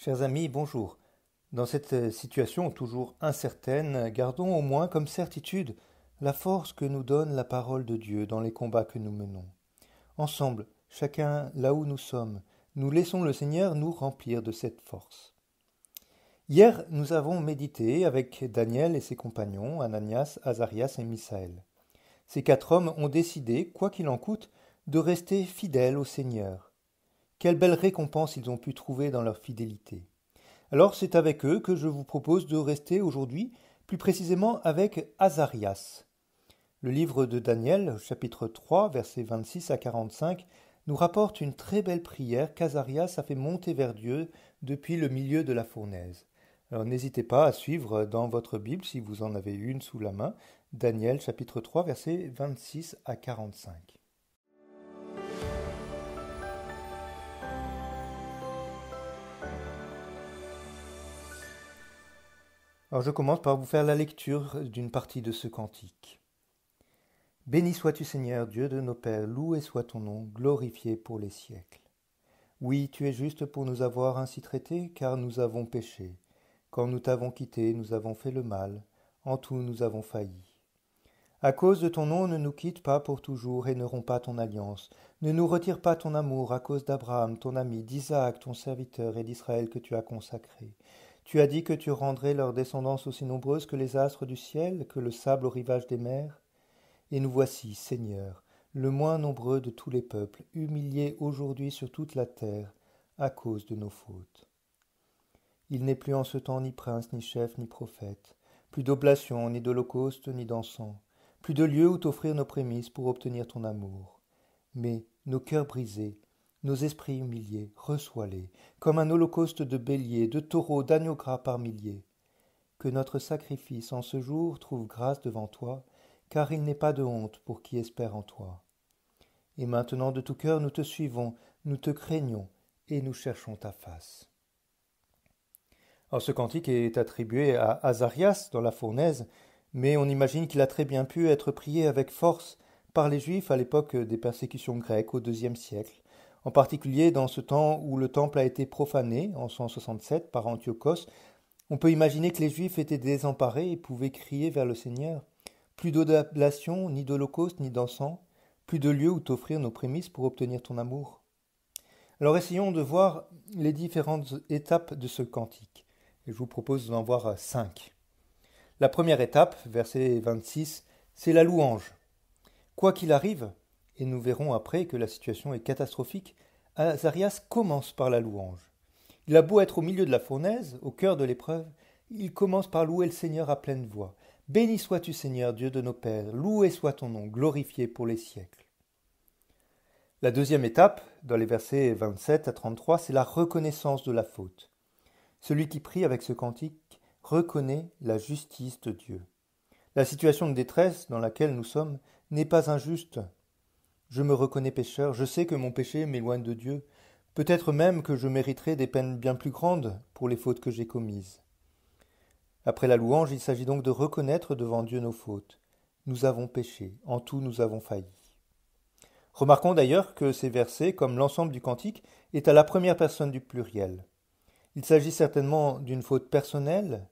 Chers amis, bonjour. Dans cette situation toujours incertaine, gardons au moins comme certitude la force que nous donne la parole de Dieu dans les combats que nous menons. Ensemble, chacun là où nous sommes, nous laissons le Seigneur nous remplir de cette force. Hier, nous avons médité avec Daniel et ses compagnons, Ananias, Azarias et Misaël. Ces 4 hommes ont décidé, quoi qu'il en coûte, de rester fidèles au Seigneur. Quelle belle récompense ils ont pu trouver dans leur fidélité. Alors c'est avec eux que je vous propose de rester aujourd'hui, plus précisément avec Azarias. Le livre de Daniel, chapitre 3, versets 26 à 45, nous rapporte une très belle prière qu'Azarias a fait monter vers Dieu depuis le milieu de la fournaise. Alors n'hésitez pas à suivre dans votre Bible, si vous en avez une sous la main, Daniel chapitre 3, versets 26 à 45. Alors je commence par vous faire la lecture d'une partie de ce cantique. Béni sois-tu Seigneur, Dieu de nos pères, loué soit ton nom, glorifié pour les siècles. Oui, tu es juste pour nous avoir ainsi traités, car nous avons péché. Quand nous t'avons quitté, nous avons fait le mal, en tout nous avons failli. À cause de ton nom, ne nous quitte pas pour toujours et ne romps pas ton alliance. Ne nous retire pas ton amour à cause d'Abraham, ton ami, d'Isaac, ton serviteur, et d'Israël que tu as consacré. Tu as dit que tu rendrais leur descendance aussi nombreuse que les astres du ciel, que le sable au rivage des mers. Et nous voici, Seigneur, le moins nombreux de tous les peuples, humiliés aujourd'hui sur toute la terre, à cause de nos fautes. Il n'est plus en ce temps ni prince, ni chef, ni prophète, plus d'oblation, ni d'holocauste, ni d'encens, plus de lieu où t'offrir nos prémices pour obtenir ton amour. Mais nos cœurs brisés, nos esprits humiliés, reçois-les, comme un holocauste de béliers, de taureaux, d'agneaux gras par milliers. Que notre sacrifice en ce jour trouve grâce devant toi, car il n'est pas de honte pour qui espère en toi. Et maintenant de tout cœur nous te suivons, nous te craignons, et nous cherchons ta face. Alors ce cantique est attribué à Azarias dans la fournaise, mais on imagine qu'il a très bien pu être prié avec force par les Juifs à l'époque des persécutions grecques au IIe siècle, en particulier dans ce temps où le temple a été profané en 167 par Antiochos. On peut imaginer que les Juifs étaient désemparés et pouvaient crier vers le Seigneur. Plus d'oblation, ni d'holocauste, ni d'encens, plus de lieu où t'offrir nos prémices pour obtenir ton amour. Alors essayons de voir les différentes étapes de ce cantique. Et je vous propose d'en voir 5. La première étape, verset 26, c'est la louange. Quoi qu'il arrive, et nous verrons après que la situation est catastrophique, Azarias commence par la louange. Il a beau être au milieu de la fournaise, au cœur de l'épreuve, il commence par louer le Seigneur à pleine voix. Béni sois-tu Seigneur, Dieu de nos pères, loué soit ton nom, glorifié pour les siècles. La deuxième étape, dans les versets 27 à 33, c'est la reconnaissance de la faute. Celui qui prie avec ce cantique reconnaît la justice de Dieu. La situation de détresse dans laquelle nous sommes n'est pas injuste. Je me reconnais pécheur, je sais que mon péché m'éloigne de Dieu, peut-être même que je mériterais des peines bien plus grandes pour les fautes que j'ai commises. Après la louange, il s'agit donc de reconnaître devant Dieu nos fautes. Nous avons péché, en tout nous avons failli. Remarquons d'ailleurs que ces versets, comme l'ensemble du cantique, est à la première personne du pluriel. Il s'agit certainement d'une faute personnelle,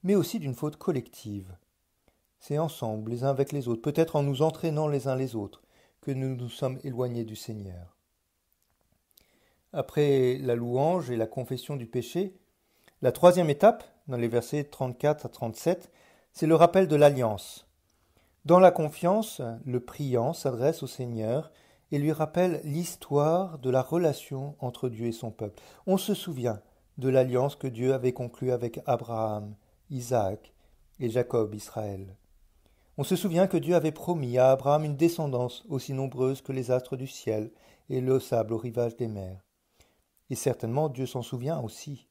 mais aussi d'une faute collective. C'est ensemble, les uns avec les autres, peut-être en nous entraînant les uns les autres, que nous nous sommes éloignés du Seigneur. Après la louange et la confession du péché, la troisième étape, dans les versets 34 à 37, c'est le rappel de l'alliance. Dans la confiance, le priant s'adresse au Seigneur et lui rappelle l'histoire de la relation entre Dieu et son peuple. On se souvient de l'alliance que Dieu avait conclue avec Abraham, Isaac et Jacob, Israël. On se souvient que Dieu avait promis à Abraham une descendance aussi nombreuse que les astres du ciel et le sable au rivage des mers. Et certainement Dieu s'en souvient aussi.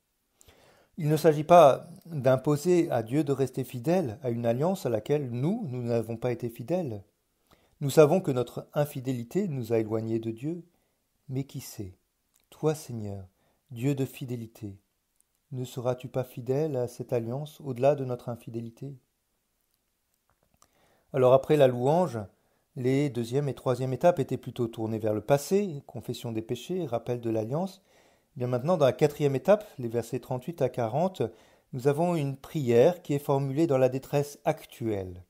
Il ne s'agit pas d'imposer à Dieu de rester fidèle à une alliance à laquelle nous n'avons pas été fidèles. Nous savons que notre infidélité nous a éloignés de Dieu, mais qui sait, toi Seigneur, Dieu de fidélité, ne seras-tu pas fidèle à cette alliance au-delà de notre infidélité ? Alors après la louange, les deuxième et troisième étapes étaient plutôt tournées vers le passé, confession des péchés, rappel de l'alliance, Bien maintenant, dans la quatrième étape, les versets 38 à 40, nous avons une prière qui est formulée dans la détresse actuelle.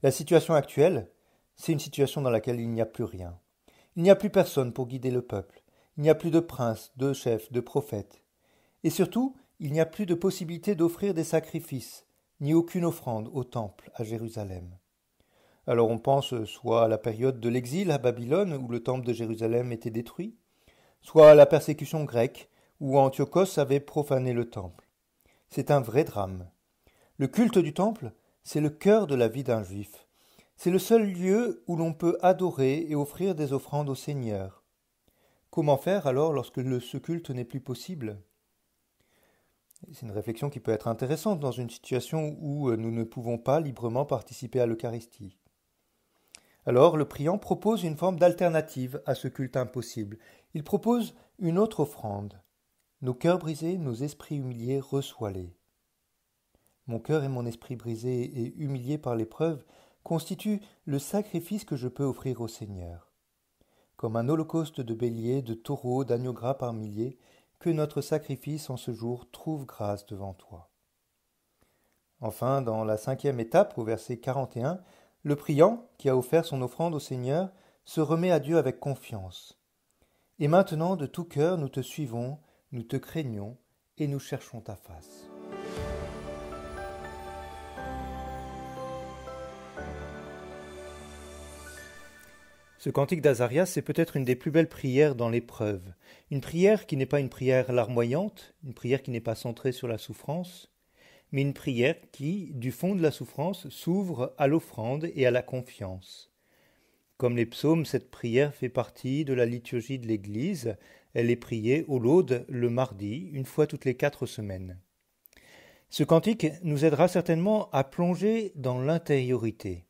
La situation actuelle, c'est une situation dans laquelle il n'y a plus rien. Il n'y a plus personne pour guider le peuple. Il n'y a plus de princes, de chefs, de prophètes. Et surtout, il n'y a plus de possibilité d'offrir des sacrifices, ni aucune offrande au temple à Jérusalem. Alors on pense soit à la période de l'exil à Babylone, où le temple de Jérusalem était détruit, soit à la persécution grecque, où Antiochos avait profané le temple. C'est un vrai drame. Le culte du temple, c'est le cœur de la vie d'un juif. C'est le seul lieu où l'on peut adorer et offrir des offrandes au Seigneur. Comment faire alors lorsque ce culte n'est plus possible ? C'est une réflexion qui peut être intéressante dans une situation où nous ne pouvons pas librement participer à l'Eucharistie. Alors le priant propose une forme d'alternative à ce culte impossible. Il propose une autre offrande. Nos cœurs brisés, nos esprits humiliés, reçois-les. Mon cœur et mon esprit brisés et humiliés par l'épreuve constituent le sacrifice que je peux offrir au Seigneur. Comme un holocauste de béliers, de taureaux, d'agneaux gras par milliers, que notre sacrifice en ce jour trouve grâce devant toi. Enfin, dans la cinquième étape, au verset 41, le priant, qui a offert son offrande au Seigneur, se remet à Dieu avec confiance. Et maintenant, de tout cœur, nous te suivons, nous te craignons, et nous cherchons ta face. Ce cantique d'Azarias, c'est peut-être une des plus belles prières dans l'épreuve. Une prière qui n'est pas une prière larmoyante, une prière qui n'est pas centrée sur la souffrance, mais une prière qui, du fond de la souffrance, s'ouvre à l'offrande et à la confiance. Comme les psaumes, cette prière fait partie de la liturgie de l'Église. Elle est priée au laude le mardi, une fois toutes les 4 semaines. Ce cantique nous aidera certainement à plonger dans l'intériorité.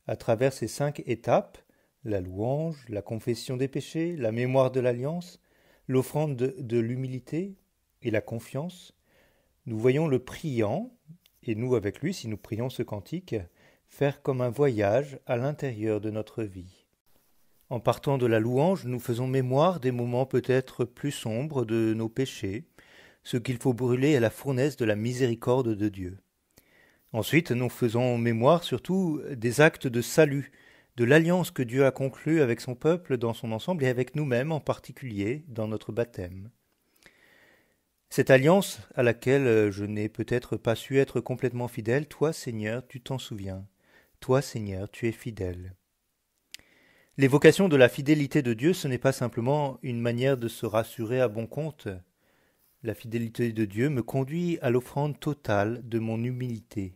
À travers ces 5 étapes, la louange, la confession des péchés, la mémoire de l'alliance, l'offrande de l'humilité et la confiance, nous voyons le priant, et nous avec lui, si nous prions ce cantique, faire comme un voyage à l'intérieur de notre vie. En partant de la louange, nous faisons mémoire des moments peut-être plus sombres de nos péchés, ce qu'il faut brûler à la fournaise de la miséricorde de Dieu. Ensuite, nous faisons mémoire surtout des actes de salut, de l'alliance que Dieu a conclue avec son peuple dans son ensemble et avec nous-mêmes en particulier dans notre baptême. Cette alliance à laquelle je n'ai peut-être pas su être complètement fidèle, toi Seigneur, tu t'en souviens. Toi Seigneur, tu es fidèle. L'évocation de la fidélité de Dieu, ce n'est pas simplement une manière de se rassurer à bon compte. La fidélité de Dieu me conduit à l'offrande totale de mon humilité.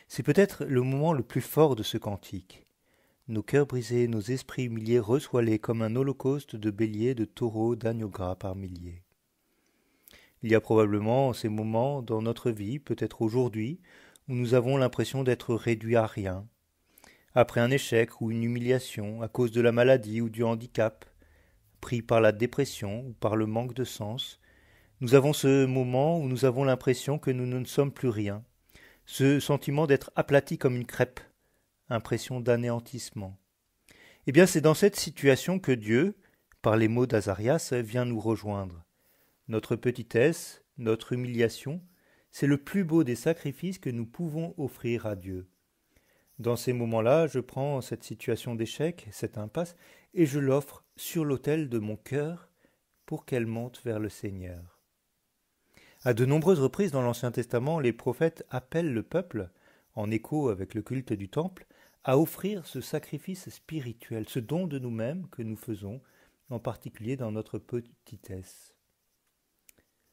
C'est peut-être le moment le plus fort de ce cantique. Nos cœurs brisés, nos esprits humiliés, reçois-les comme un holocauste de béliers, de taureaux, d'agneaux gras par milliers. Il y a probablement ces moments dans notre vie, peut-être aujourd'hui, où nous avons l'impression d'être réduits à rien. Après un échec ou une humiliation, à cause de la maladie ou du handicap, pris par la dépression ou par le manque de sens, nous avons ce moment où nous avons l'impression que nous ne sommes plus rien, ce sentiment d'être aplati comme une crêpe, impression d'anéantissement. Eh bien, c'est dans cette situation que Dieu, par les mots d'Azarias, vient nous rejoindre. Notre petitesse, notre humiliation, c'est le plus beau des sacrifices que nous pouvons offrir à Dieu. Dans ces moments-là, je prends cette situation d'échec, cette impasse, et je l'offre sur l'autel de mon cœur pour qu'elle monte vers le Seigneur. À de nombreuses reprises dans l'Ancien Testament, les prophètes appellent le peuple, en écho avec le culte du temple, à offrir ce sacrifice spirituel, ce don de nous-mêmes que nous faisons, en particulier dans notre petitesse.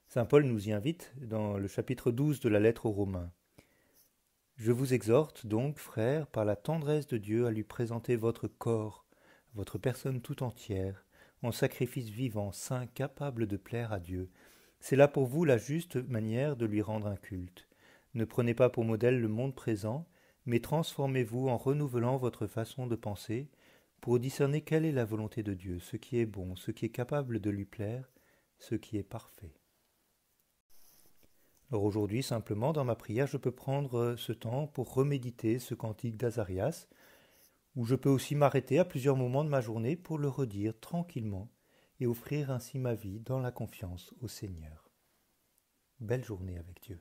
Saint Paul nous y invite dans le chapitre 12 de la lettre aux Romains. « Je vous exhorte donc, frères, par la tendresse de Dieu, à lui présenter votre corps, votre personne tout entière, en sacrifice vivant, saint, capable de plaire à Dieu. C'est là pour vous la juste manière de lui rendre un culte. Ne prenez pas pour modèle le monde présent, mais transformez-vous en renouvelant votre façon de penser pour discerner quelle est la volonté de Dieu, ce qui est bon, ce qui est capable de lui plaire, ce qui est parfait. » Alors aujourd'hui, simplement, dans ma prière, je peux prendre ce temps pour reméditer ce cantique d'Azarias, ou je peux aussi m'arrêter à plusieurs moments de ma journée pour le redire tranquillement et offrir ainsi ma vie dans la confiance au Seigneur. Belle journée avec Dieu.